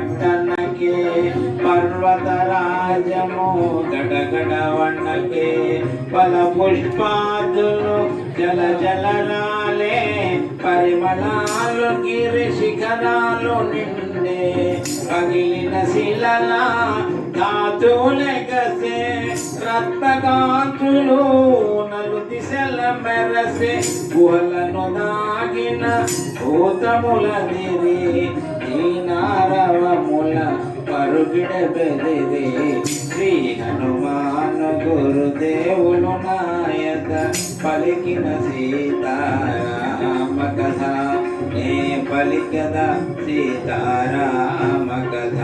పట్టణకే పర్వతరాజము గడగడ వన్నకే ఫల పుష్పాదులు జల జలరాలే పరిమళాలు గిరి శిఖరాలు నిండే పగిలిన శిలల ధాతులెగసే రక్తగాంతులు నలు దిశల మెరసే గుహలను దాగిన భూతములదిరి దీనారవముల పరుగిడ బెదిరి శ్రీ హనుమాను గురుదేవులు నాయక పలికిన సీతారామ కథ నే పలికద సీతారామ కథ.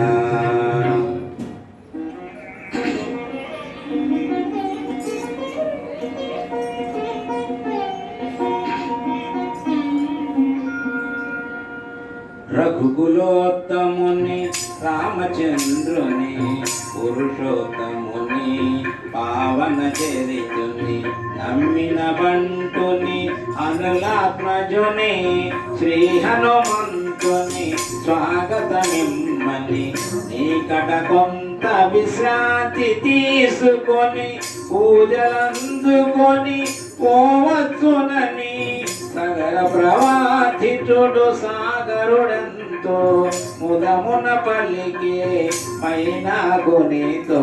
రఘుకులోత్తముని రామచంద్రుని పురుషోత్తముని పావన చరితుని నమ్మిన బంటుని అనులాత్మజుని శ్రీ హనుమంతుని స్వాగతమిమ్మని నీకట కొంత విశ్రాంతి తీసుకొని పూజలందుకొని పోవచ్చునని సగర ప్రవాధితుడు సాగరుడంతో ముదమున పలికే మైనాగునితో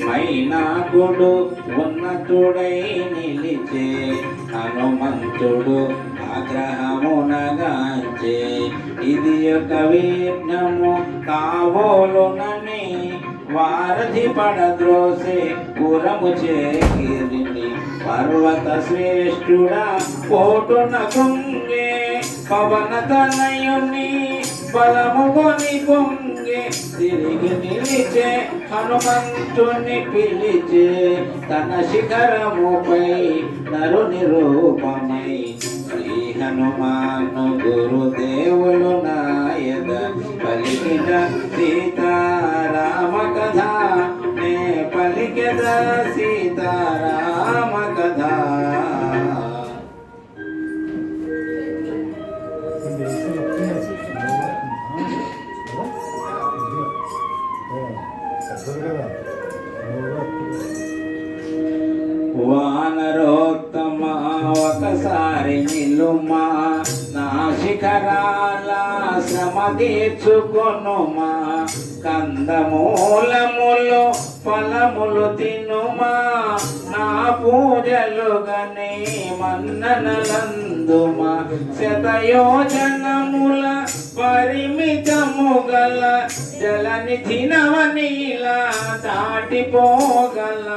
మైనాగుడు ఉన్నతుడై నిలిచే హనుమంతుడు ఆగ్రహమునగాంచే ఇది ఒక విఘ్నము కాబోలునని వారధి పడద్రోసే పురము చేరిని పర్వత శ్రేష్ఠుడా కోటున కుంగే పవన తనయుని బలము కొని పొంగే తిరిగి నిలిచే హనుమంతుని పిలిచే తన శిఖరముపై నరుని రూపమై శ్రీ హనుమాను గురుదేవులు నాయక పలికిన సీతారామ కథ నే పలికిన సీతారామ కథ. వానరోత్తమ ఒకసారి నిలుమా నా శిఖరాల శ్రమ తీర్చుకొనుమా కందమూలములు ఫలములు తినుమా నా పూజలుగనే మన్ననలందుమా శతయోజనముల పరిమితము గల జలనిధి నవనీలా దాటిపోగల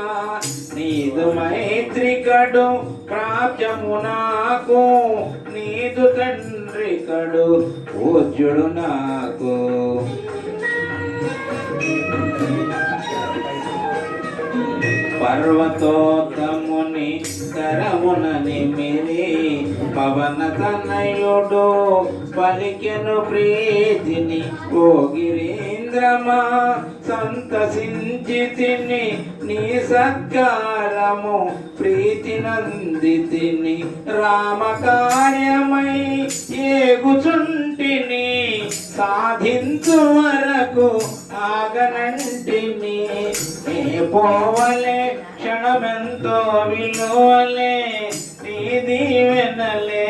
నీదు మైత్రికడు ప్రాప్యము నాకు నీదు తండ్రికడు పూజ్యుడు నాకు. పర్వతోత్తముని కరమున నిమిరి పవన తనయుడు పలికెను ప్రీతిని ఓ గిరీంద్రమా సంతసించితిని నీ సత్కారము ప్రీతి నందితిని రామకార్యమై ఏగుచుంటిని సాధించు వరకు ఆగనంటిని పోవలే క్షణమెంతో విలువలే నీ దీవెనలే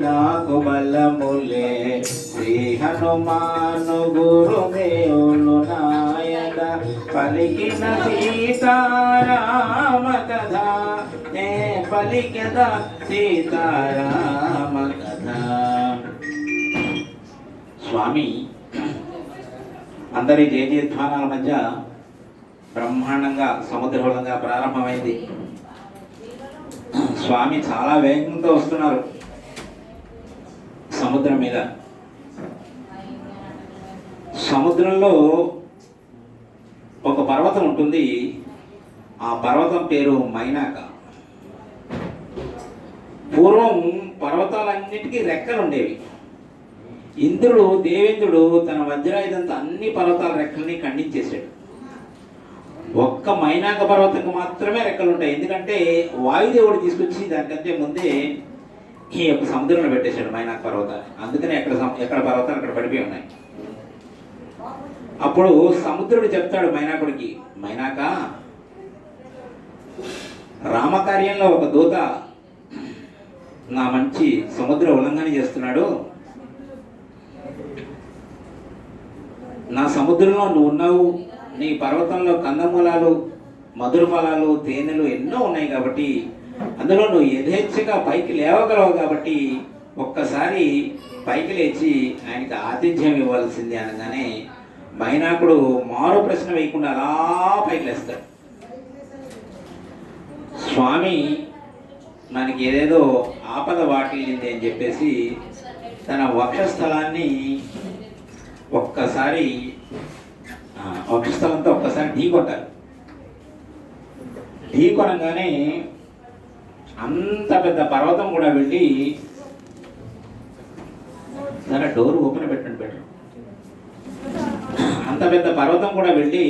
నాకు బలములే శ్రీ హనుమాను గురుదేవులు నాయక పలికిన సీతారామ కథ నే పలికిన సీతారామ కథ. స్వామి అందరి జయజయధ్వానాల మధ్య బ్రహ్మాండంగా సముద్రవలంగా ప్రారంభమైంది. స్వామి చాలా వేగంతో వస్తున్నారు సముద్రం మీద. సముద్రంలో ఒక పర్వతం ఉంటుంది. ఆ పర్వతం పేరు మైనాక. పూర్వం పర్వతాలన్నిటికీ రెక్కలు ఉండేవి. ఇంద్రుడు దేవేంద్రుడు తన వజ్రాయుధంతో అన్ని పర్వతాల రెక్కల్ని ఖండించేశాడు. ఒక్క మైనాక పర్వతంకు మాత్రమే రెక్కలు ఉంటాయి. ఎందుకంటే వాయుదేవుడు తీసుకొచ్చి దానికంటే ముందే ఈ యొక్క సముద్రంలో పెట్టేశాడు మైనాక పర్వతాన్ని. అందుకనే ఎక్కడ పర్వతాలు అక్కడ పడిపోయి ఉన్నాయి. అప్పుడు సముద్రుడు చెప్తాడు మైనాకుడికి, మైనాక, రామకార్యంలో ఒక దూత నా మంచి సముద్ర ఉల్లంఘన చేస్తున్నాడు. నా సముద్రంలో నువ్వు ఉన్నావు, నీ పర్వతంలో కందమూలాలు, మధుర ఫలాలు, తేనెలు ఎన్నో ఉన్నాయి కాబట్టి, అందులో నువ్వు యథేచ్ఛగా పైకి లేవగలవు కాబట్టి ఒక్కసారి పైకి లేచి ఆయనకి ఆతిథ్యం ఇవ్వాల్సింది అనగానే మైనాకుడు మారు ప్రశ్న వేయకుండా అలా పైకి లేస్తాడు. స్వామి మనకి ఏదేదో ఆపద వాటిల్లింది అని చెప్పేసి తన వక్షస్థలాన్ని ఒక్కసారి వక్షస్థలంతో ఒక్కసారి ఢీకొట్టారు. ఢీకొనగానే అంత పెద్ద పర్వతం కూడా వెళ్ళి తన డోర్ ఓపెన్ పెట్టండి. అంత పెద్ద పర్వతం కూడా వెళ్ళి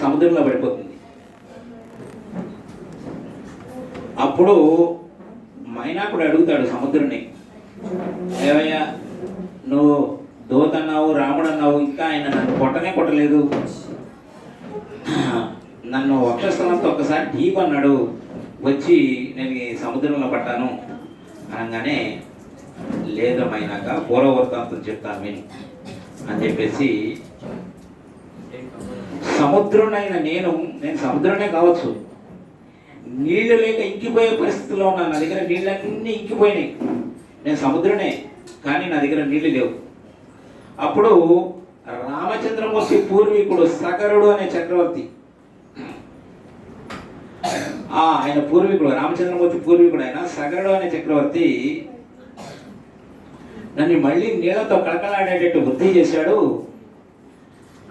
సముద్రంలో పడిపోతుంది. అప్పుడు మైనాకుడు అడుగుతాడు సముద్రుని, ఏవయ్యా నువ్వు దూత అన్నావు, రాముడు అన్నావు, ఇంకా ఆయన నన్ను కొట్టలేదు, నన్ను వక్షస్థలంతో ఒక్కసారి ఢీకొన్నాడు, వచ్చి నేను ఈ సముద్రంలో పడ్డాను అనగానే, లేదు మైనాక పూర్వవృత్తాంతం చెప్తాను విని అని చెప్పేసి, సముద్రునైన నేను సముద్రమే కావచ్చు, నీళ్లు లేక ఇంకిపోయే పరిస్థితిలో ఉన్నాను. నా దగ్గర నీళ్ళన్నీ ఇంకిపోయినాయి. నేను సముద్రనే, కానీ నా దగ్గర నీళ్లు లేవు. అప్పుడు రామచంద్రమూర్తి పూర్వీకుడు సగరుడు అనే చక్రవర్తి, ఆయన పూర్వీకుడు, రామచంద్రమూర్తి పూర్వీకుడు అయిన సగరుడు అనే చక్రవర్తి నన్ను మళ్ళీ నీళ్లతో కళకళాడేటట్టు వృద్ధి చేశాడు.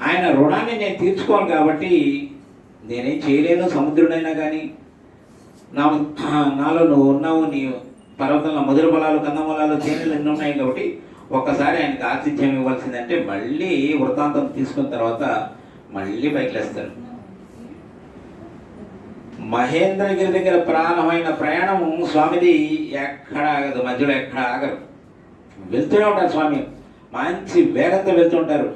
ఆయన రుణాన్ని నేను తీర్చుకోను కాబట్టి నేనేం చేయలేను. సముద్రుడైనా కానీ నాలో నువ్వు ఉన్నావు, నీ పర్వతంలో మధుర ఫలాలు, కందమూలాలు, తేనెలు ఎన్ని ఉన్నాయి కాబట్టి ఒక్కసారి ఆయనకు ఆతిథ్యం ఇవ్వాల్సిందంటే మళ్ళీ వృత్తాంతం తీసుకున్న తర్వాత మళ్ళీ పైకి లేస్తాడు. మహేంద్రగిరి దగ్గర ప్రారంభమైన ప్రయాణము స్వామిది ఎక్కడ ఆగదు, మధ్యలో ఎక్కడ ఆగరు, వెళ్తూనే ఉంటారు. స్వామి మంచి వేగంతో వెళ్తుంటారు.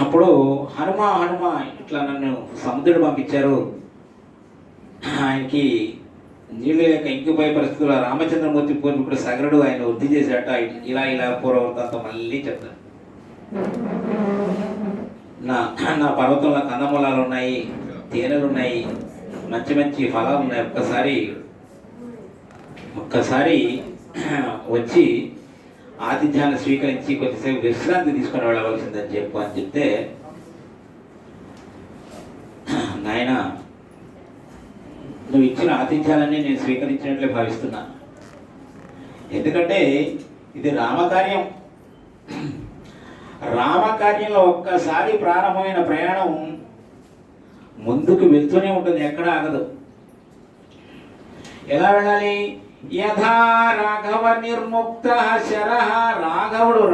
అప్పుడు హనుమ ఇట్లా నన్ను సముద్రుడు పంపించారు, ఆయనకి నీళ్ళు లేక ఇంకిపోయే పరిస్థితుల్లో రామచంద్రమూర్తి పూర్వీకుడు సగరుడు ఆయన వృద్ధి చేశాట, ఇలా పూర్వవృత్తాంతం మళ్ళీ చెప్తాను. నా పర్వతంలో కందమూలాలు ఉన్నాయి, తేనెలు ఉన్నాయి, మంచి ఫలాలు ఉన్నాయి, ఒక్కసారి వచ్చి ఆతిథ్యాన్ని స్వీకరించి కొద్దిసేపు విశ్రాంతి తీసుకొని వెళ్ళవలసిందని అని చెప్తే, నాయన నువ్వు ఇచ్చిన ఆతిథ్యాలన్నీ నేను స్వీకరించినట్లే భావిస్తున్నా. ఎందుకంటే ఇది రామకార్యం. రామకార్యంలో ఒక్కసారి ప్రారంభమైన ప్రయాణం ముందుకు వెళ్తూనే ఉంటుంది, ఎక్కడ ఆగదు. ఎలా వెళ్ళాలి? యథా రాఘవ నిర్ముక్త శరహ,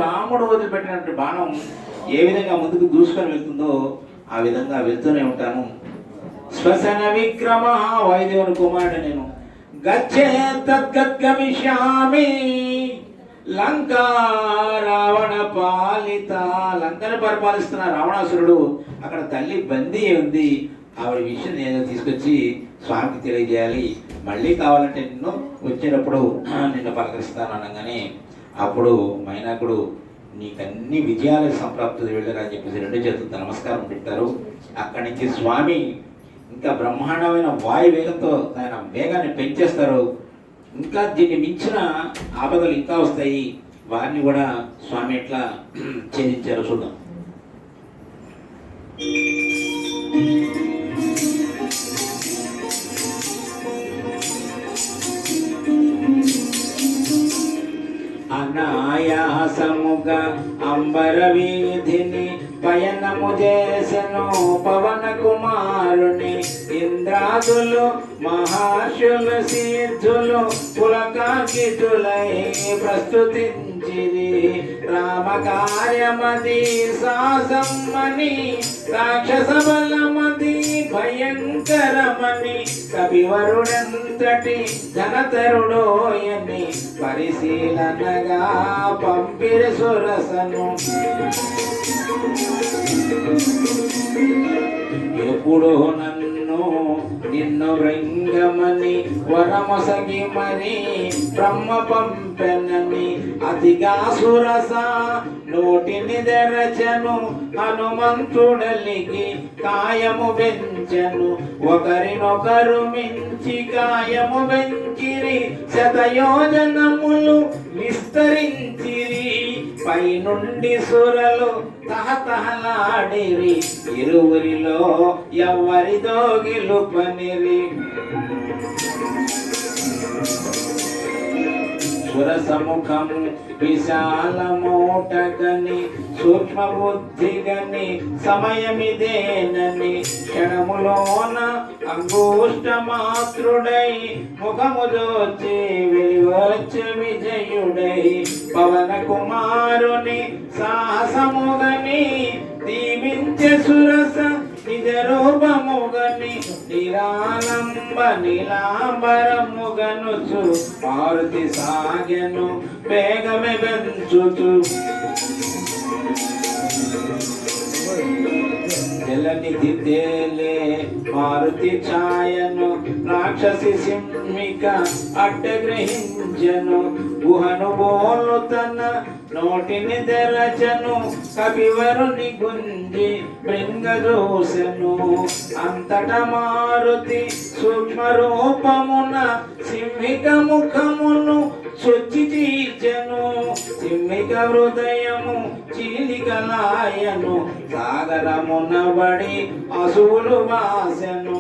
రాముడు వదిలిపెట్టినట్టు బాణం ఏ విధంగా ముందుకు దూసుకొని వెళ్తుందో ఆ విధంగా వెళ్తూనే ఉంటాను. శ్వసన విక్రమ, వాయుదేవుని కుమారుడు నేను. గచ్చే తద్గమిష్యామి లంకా రావణ పాలిత, లంకను పరిపాలిస్తున్న రావణాసురుడు, అక్కడ తల్లి బందీ ఉంది, ఆవిడ విషయం నేను తీసుకొచ్చి స్వామికి తెలియజేయాలి, మళ్ళీ కావాలంటే నిన్ను వచ్చేటప్పుడు నిన్ను పలకరిస్తాను అనగానే అప్పుడు మైనాకుడు నీకన్ని విజయాలకు సంప్రాప్తి వెళ్ళరా అని చెప్పేసి రెండు చేతులతో నమస్కారం పెట్టారు. అక్కడి నుంచి స్వామి ఇంకా బ్రహ్మాండమైన వాయు వేగంతో ఆయన వేగాన్ని పెంచేస్తారు. ఇంకా దీన్ని మించిన ఆపదలు ఇంకా వస్తాయి, వారిని కూడా స్వామి ఎట్లా ఛేదించారో చూద్దాం. అనాయాసముగా అంబర వీధిని పయనము చేసెను పవన కుమారుని, ఇంద్రాదులు మహర్షులు సిద్ధులు పులకాంకితులై ప్రస్తుతించిరి రామ కార్యమది సాసమ్మని రాక్షస బలమది భయంకరమని కవివరుడంతటి ధనతరుడోయని పరిశీలనగా పంపిరి సురసను ఎప్పుడో నన్ను నిన్ను భృంగమని వరమొసగి మరి బ్రహ్మ పంపెనని అతిగా సురస నోటిని తెరచను హనుమంతుడలికి కాయము పెంచను ఒకరినొకరు మించి కాయము పెంచిరి శతయోజనములు విస్తరించిరి పైనుండి సురలు తహతహలాడిరి ఇరువురిలో ఎవరిదో గెలుపనిరి సురసముఖము విశాలమోటగని సూక్ష్మ బుద్ధిగని సమయమిదేనని క్షణములోన అంగుష్ట మాతృడై ముఖము జోచి వెలివచ్చే విజయుడై పవన కుమారుని సాహసముగని దీవించే సురస నిజ రూపముగని నిరాలంబ నీలాంబరముగనుచు మారుతి సాగెను వేగమే పెంచుచు తెల్లనిధి తేలే మారుతి ఛాయను రాక్షసి సింహిక అడ్డగ్రహించను గుహను బోలు తన నోటిని తెరచను కవివరుని గుంజి బృంగజోసెను అంతట మారుతి సూక్ష్మ రూపమున సింహిక ముఖమును శుచి చీల్చెను సింహిక హృదయము చీలికలాయను సాగరమున బడి అసువులు వాసెను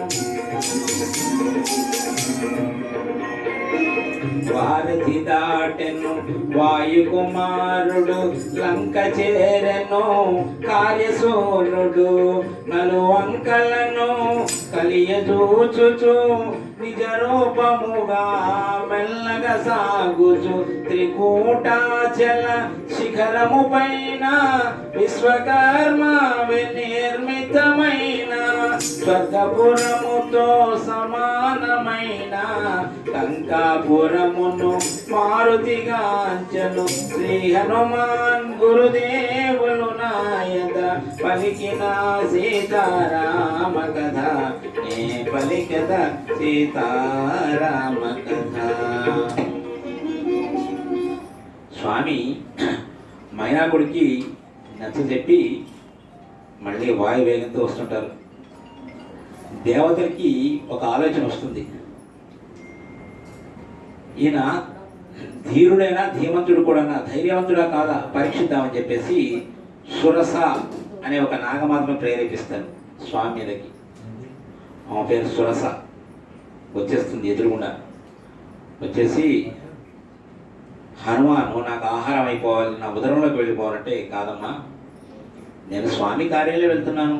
వారధి దాటెను వాయుకుమారుడు లంక చేరెను కార్యసూరుడు నలువంకలను కలియజూచుచు నిజ రూపముగా మెల్లగా సాగుచు త్రికూటాచల శిఖరము పైన విశ్వకర్మ నిర్మితమైన స్వర్గపురముతో సమానమైన లంకాపురమును మారుతిగాంచను శ్రీ హనుమాన్ గురుదేవులు నాయద పలికిన సీతారామ కథ నే పలికద సీతారామ కథ. స్వామి మైనాకుడికి నచ్చజెప్పి మళ్ళీ వాయు వేగంతో వస్తుంటారు. దేవతలకి ఒక ఆలోచన వస్తుంది, ఈయన ధీరుడైనా ధీమంతుడు కూడా ధైర్యవంతుడా కాదా పరీక్షిద్దామని చెప్పేసి సురస అనే ఒక నాగమాతను ప్రేరేపిస్తాను స్వామి మీదకి. ఆమె పేరు సురస. వచ్చేస్తుంది ఎదురుగుండా, వచ్చేసి హనుమాను నాకు ఆహారం అయిపోవాలి, నా ఉదరంలోకి వెళ్ళిపోవాలంటే కాదమ్మా, నేను స్వామి కార్యాలయం వెళ్తున్నాను,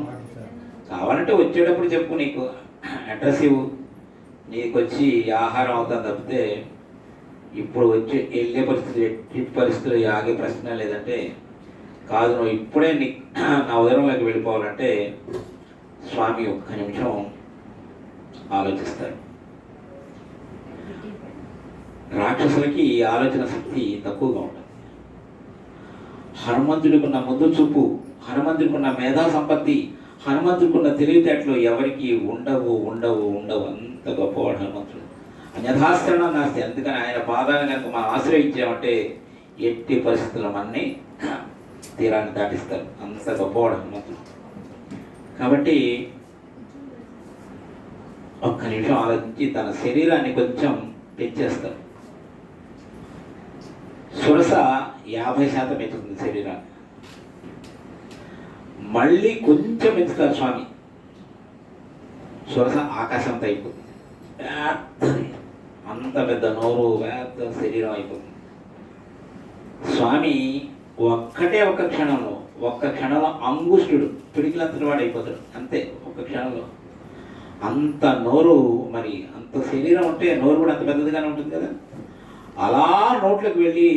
కావాలంటే వచ్చేటప్పుడు చెప్పు, నీకు అడ్రస్ ఇవ్వు, నీకు వచ్చి ఆహారం అవుతాను తప్పితే ఇప్పుడు వచ్చి వెళ్ళే పరిస్థితి ఎట్టి పరిస్థితులు ఆగే ప్రశ్న లేదంటే కాదు, నువ్వు ఇప్పుడే నా ఉదరంలోకి వెళ్ళిపోవాలంటే స్వామి ఒక్క నిమిషం ఆలోచిస్తారు. రాక్షసులకి ఈ ఆలోచన శక్తి తక్కువగా ఉంటుంది. హనుమంతుడికున్న ముద్దు చూపు, హనుమంతుడికున్న మేధా సంపత్తి, హనుమంతుడికున్న తెలివితేటలు ఎవరికి ఉండవు ఉండవు ఉండవు. అంత గొప్పవాడు హనుమంతుడు. అన్యథాశ్రమం నాస్తి. అందుకని ఆయన పాదాలను కనుక మనం ఆశ్రయించామంటే ఎట్టి పరిస్థితుల్లో మనని తీరాన్ని దాటిస్తారు. అంత గొప్పవాడు హనుమంతుడు. కాబట్టి ఒక్క నిమిషం ఆలోచించి తన శరీరాన్ని కొంచెం పెంచేస్తారు. సురస 50% పెంచుతుంది శరీరాన్ని, మళ్ళీ కొంచెం పెంచుతారు స్వామి. సురస ఆకాశంతో అయిపోతుంది, అంత పెద్ద నోరు, పెద్ద శరీరం అయిపోతుంది. స్వామి ఒక్క క్షణంలో అంగుష్టుడు పిడికిలంతటి వాడు అయిపోతాడు. అంతే, ఒక్క క్షణంలో అంత నోరు, మరి అంత శరీరం ఉంటే నోరు కూడా అంత పెద్దదిగానే ఉంటుంది కదా. అలా నోట్లోకి వెళ్ళి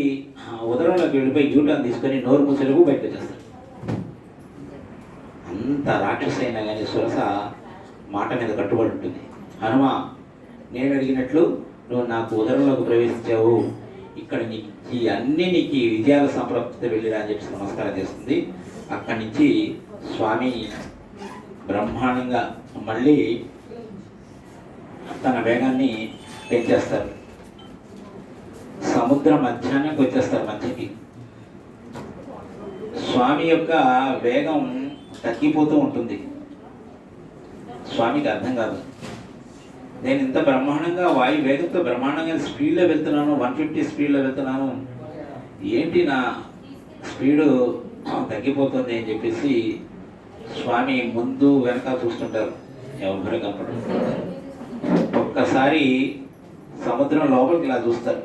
ఉదరంలోకి వెళ్ళిపోయి యూటర్న్ తీసుకొని నోరు మూసేలకు బయటకు వచ్చేస్తాడు. అంత రాక్షస అయినా కానీ సురస మాట మీద కట్టుబడి ఉంటుంది. హనుమ, నేను అడిగినట్లు నువ్వు నాకు ఉదరంలోకి ప్రవేశించావు, ఇక్కడ నీకు అన్ని నీకు విజయాల సంప్రాప్తి వెళ్ళిరా అని చెప్పి నమస్కారం చేస్తుంది. అక్కడి నుంచి స్వామి బ్రహ్మాండంగా మళ్ళీ తన వేగాన్ని పెంచేస్తారు. సముద్ర మధ్యాహ్నానికి వచ్చేస్తారు మధ్యకి. స్వామి యొక్క వేగం తగ్గిపోతూ ఉంటుంది. స్వామికి అర్థం కాదు, నేను ఇంత బ్రహ్మాండంగా వాయు వేగంతో బ్రహ్మాండంగా స్పీడ్లో వెళ్తున్నాను, 150 స్పీడ్లో వెళ్తున్నాను, ఏంటి నా స్పీడు తగ్గిపోతుంది అని చెప్పేసి స్వామి ముందు వెనక చూస్తుంటారు, ఎవరు కనపడరు. ఒక్కసారి సముద్రం లోపలికి ఇలా చూస్తారు.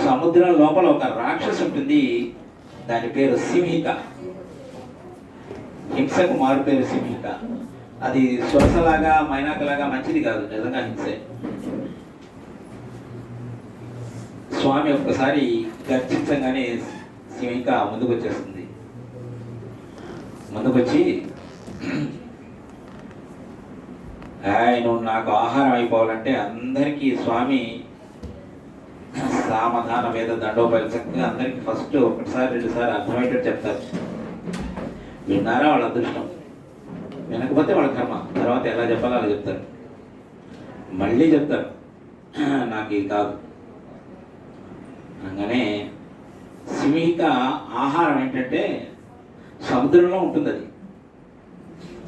సముద్రం లోపల ఒక రాక్షసు ఉంటుంది, దాని పేరు సింహిక. హింసకు మారు పేరు సింహిక. అది సురసలాగా మైనాకలాగా మంచిది కాదు, నిజంగా హింసే. స్వామి ఒక్కసారి గర్జించగానే సింహిక ముందుకు వచ్చేస్తుంది. ముందుకొచ్చి, నువ్వు నాకు ఆహారం అయిపోవాలంటే అందరికీ స్వామి సామధాన వేద దండోపాయాలు చక్కగా అందరికీ ఫస్ట్ ఒకటిసారి 2 సార్లు అర్థమయ్యేటట్టు చెప్తారు. విన్నారా వాళ్ళ అదృష్టం, వినకపోతే వాళ్ళ కర్మ. తర్వాత ఎలా చెప్పాలో అలా చెప్తారు. మళ్ళీ చెప్తారు, నాకు ఇది కాదు అనగానే సింహిక ఆహారం ఏంటంటే సముద్రంలో ఉంటుంది. అది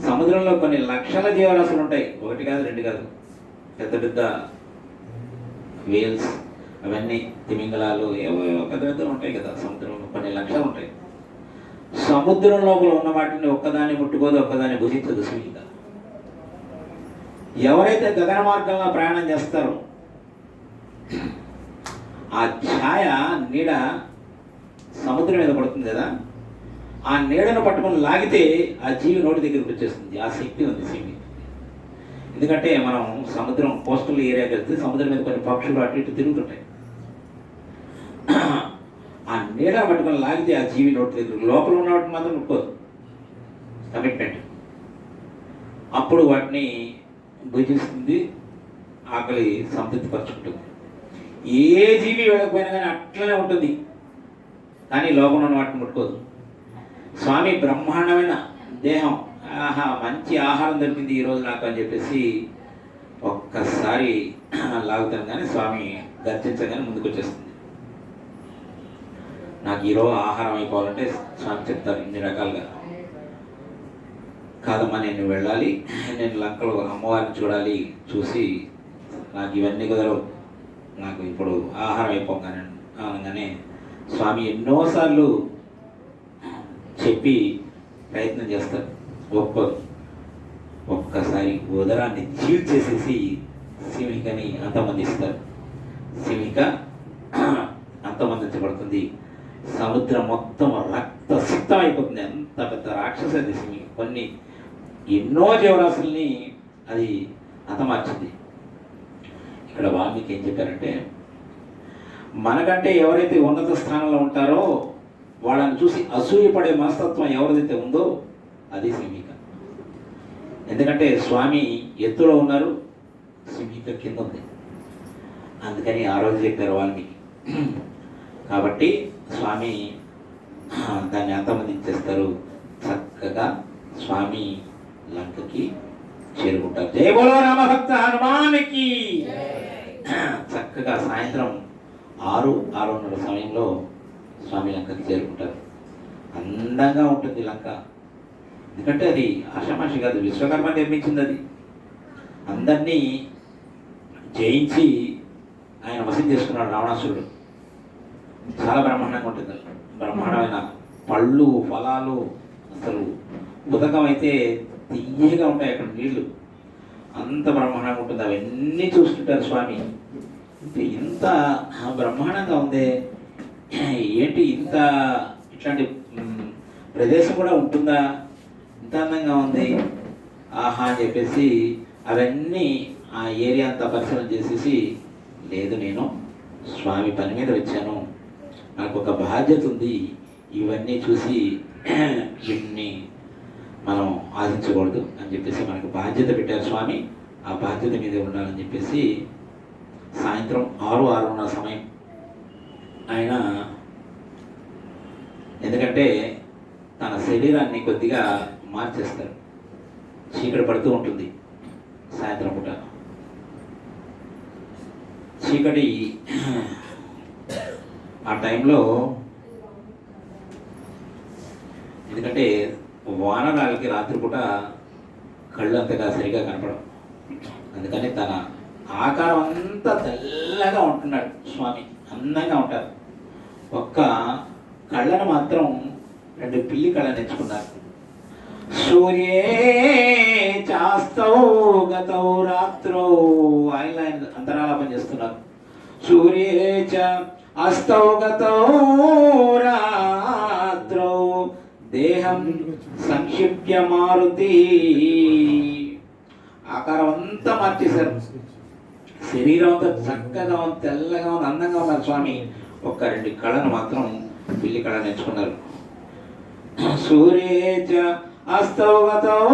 సముద్రంలో కొన్ని లక్షల జీవరాశులు ఉంటాయి, 1 కాదు 2 కాదు. పెద్ద పెద్ద వేల్స్, అవన్నీ తిమింగలాలు, ఏవో పెద్ద పెద్ద ఉంటాయి కదా సముద్రంలో, కొన్ని లక్షలు ఉంటాయి. సముద్రం లోపల ఉన్న వాటిని ఒక్కదాన్ని ముట్టుకోదు, ఒక్కదాన్ని భుజించదు సింహిక. ఎవరైతే గగన మార్గంలో ప్రయాణం చేస్తారో ఆ ఛాయ నీడ సముద్రం మీద పడుతుంది కదా, ఆ నీడను పట్టుకొని లాగితే ఆ జీవి నోటి దగ్గరికి వచ్చేస్తుంది. ఆ శక్తి ఉంది సింహిక. ఎందుకంటే మనం సముద్రం కోస్టల్ ఏరియాకి వెళ్తే సముద్రం మీద కొన్ని పక్షులు అటు ఇటు తిరుగుతుంటాయి. ఆ నీడ పట్టుకొని లాగితే ఆ జీవి నోటి దగ్గర, లోపల ఉన్న వాటిని మాత్రం ముట్టుకోదు, కమిట్మెంట్. అప్పుడు వాటిని భుజిస్తుంది, ఆకలి సంతృప్తి పరుచుకుంటుంది. ఏ జీవి వెళ్ళకపోయినా కానీ అట్లనే ఉంటుంది, కానీ లోపల ఉన్న వాటిని ముట్టుకోదు. స్వామి బ్రహ్మాండమైన దేహం, మంచి ఆహారం దొరికింది ఈరోజు నాకు అని చెప్పేసి ఒక్కసారి లాగుతాను, కానీ స్వామి గర్జించగానే ముందుకు వచ్చేస్తుంది. నాకు ఈరోజు ఆహారం అయిపోవాలంటే స్వామి చెప్తారు ఇన్ని రకాలుగా, కాదమ్మా నేను వెళ్ళాలి, నేను లంకలో అమ్మవారిని చూడాలి, చూసి నాకు ఇవన్నీ కుదరవు, నాకు ఇప్పుడు ఆహారం అయిపోగానే అనగానే స్వామి ఎన్నోసార్లు చెప్పి ప్రయత్నం చేస్తారు, ఒప్పుకోదు. ఒక్కసారి ఉదరాన్ని చీల్చేసేసి సింహికని అంతమందిస్తారు. సింహిక అంతమందించబడుతుంది. సముద్రం మొత్తం రక్తసిక్తం అయిపోతుంది. ఎంత పెద్ద రాక్షస అది సింహిక. ఎన్నో జీవరాశుల్ని అది హతమార్చింది. ఇక్కడ వాల్మీకి ఏం చెప్పారంటే, మనకంటే ఎవరైతే ఉన్నత స్థానంలో ఉంటారో వాళ్ళని చూసి అసూయపడే మనస్తత్వం ఎవరిదైతే ఉందో అది సింహిక. ఎందుకంటే స్వామి ఎత్తులో ఉన్నారు, సింహిక కింద ఉంది. అందుకని ఆ రోజు చెప్పారు వాల్మీకి. కాబట్టి స్వామి దాన్ని అంతమందించేస్తారు. చక్కగా స్వామి లంకకి చేరుకుంటారు. జయ బోలో రామభక్త హనుమానికి. చక్కగా సాయంత్రం 6-6:30 సమయంలో స్వామి లంకకి చేరుకుంటారు. అందంగా ఉంటుంది లంక. ఎందుకంటే అది ఆషామాషి కాదు, విశ్వకర్మ నిర్మించింది. అది అందరినీ జయించి ఆయన వశం చేసుకున్నాడు రావణాసురుడు. చాలా బ్రహ్మాండంగా ఉంటుంది. బ్రహ్మాండమైన పళ్ళు, ఫలాలు, అసలు ఉదకం అయితే తీయగా ఉంటాయి అక్కడ నీళ్లు, అంత బ్రహ్మాండంగా ఉంటుంది. అవన్నీ చూస్తుంటారు స్వామి. ఇంత బ్రహ్మాండంగా ఉంది ఏంటి, ఇంత ఇట్లాంటి ప్రదేశం కూడా ఉంటుందా, ఇంత అందంగా ఉంది ఆహా అని చెప్పేసి అవన్నీ ఆ ఏరియా అంతా పరిశీలన చేసేసి, లేదు నేను స్వామి పని మీద వచ్చాను, నాకు ఒక బాధ్యత ఉంది, ఇవన్నీ చూసి వీటిని మనం ఆశించకూడదు అని చెప్పేసి మనకు బాధ్యత పెట్టారు స్వామి, ఆ బాధ్యత మీదే ఉండాలని చెప్పేసి సాయంత్రం 6-6:30 సమయం ఆయన, ఎందుకంటే తన శరీరాన్ని కొద్దిగా మార్చేస్తారు, చీకటి పడుతూ ఉంటుంది సాయంత్రం పూట. చీకటి ఆ టైంలో, ఎందుకంటే వానరాలకి రాత్రిపూట కళ్ళు అంతగా సరిగా కనపడవు, అందుకని తన ఆకారం అంతా తెల్లగా ఉంటున్నాడు స్వామి, అందంగా ఉంటారు. ఒక్క కళ్ళను మాత్రం 2 పిల్లి కళ్ళని ఎంచుకున్నారు. సూర్యే చాస్తౌ గతౌ రాత్రౌ, ఆయన అంతరాలాపం చేస్తున్నారు. సూర్యే చ అస్తౌ గతౌ రాత్రౌ దేహం సంక్షిప్య మారుతి, ఆకారం అంతా మార్చేశారు, శరీరం అంతా చక్కగా ఉంది, తెల్లగా ఉంది, అందంగా ఉన్నారు స్వామి. ఒక్క 2 కళను మాత్రం పిల్లి కళను ఎంచుకున్నారు. సూర్యేచ అస్తౌ గతౌ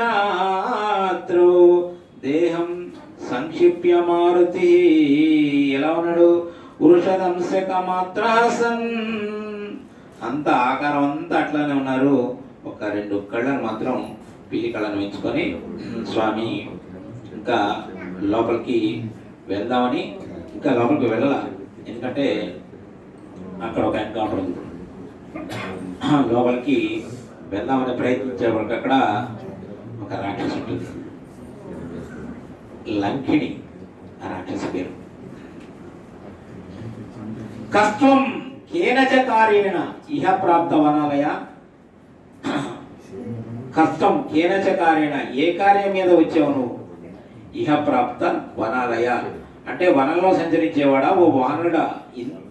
రాత్రౌ దేహం సంక్షిప్య మారుతి, ఎలా ఉన్నాడు? వృషదంశక మాత్రాసన్, అంత ఆకారం అంతా అట్లానే ఉన్నారు. ఒక 2 కళ్ళను మాత్రం పిల్లి కళ్ళను ఎంచుకొని స్వామి ఇంకా లోపలికి వెళ్దామని, ఇంకా లోపలికి వెళ్ళాల, ఎందుకంటే అక్కడ ఒక ఎన్కౌంటర్ ఉంది. లోపలికి వెళ్దామని ప్రయత్నించే వరకు అక్కడ ఒక రాక్షసి ఉంటుంది, లంకిణి ఆ రాక్షసి పేరు. కస్త్వం కేనచ కార్యేణ ఇహ ప్రాప్త వనాలయ, కష్టం కేనచ కార్యేణ, ఏ కార్యం మీద వచ్చావు నువ్వు? ఇహ ప్రాప్త వనాలయ అంటే వనంలో సంచరించేవాడా, ఓ వానరుడా,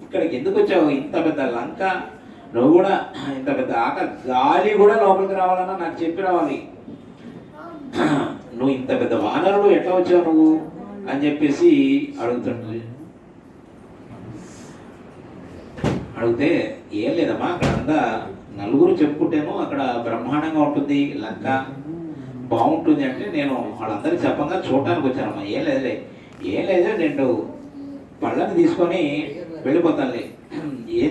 ఇక్కడికి ఎందుకు వచ్చావు? ఇంత పెద్ద లంక, నువ్వు కూడా ఇంత పెద్ద గాలి కూడా లోపలికి రావాలన్నా నాకు చెప్పి రావాలి, నువ్వు ఇంత పెద్ద వానరుడు ఎట్లా వచ్చావు నువ్వు అని చెప్పేసి అడుగుతుంది. అడిగితే ఏం లేదమ్మా, అక్కడంతా నలుగురు చెప్పుకుంటేమో అక్కడ బ్రహ్మాండంగా ఉంటుంది, లంక బాగుంటుంది అంటే నేను వాళ్ళందరికీ చెప్పంగా చూడటానికి వచ్చానమ్మా. ఏం లేదు 2 పళ్ళని తీసుకొని వెళ్ళిపోతానులే,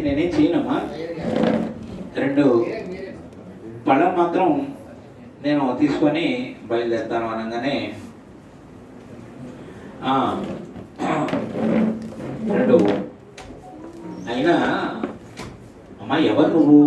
నేనేం చేయనమ్మా, 2 పళ్ళను మాత్రం నేను తీసుకొని బయలుదేరుతాను అనగానే 2 అయినా అమ్మా ఎవరు నువ్వు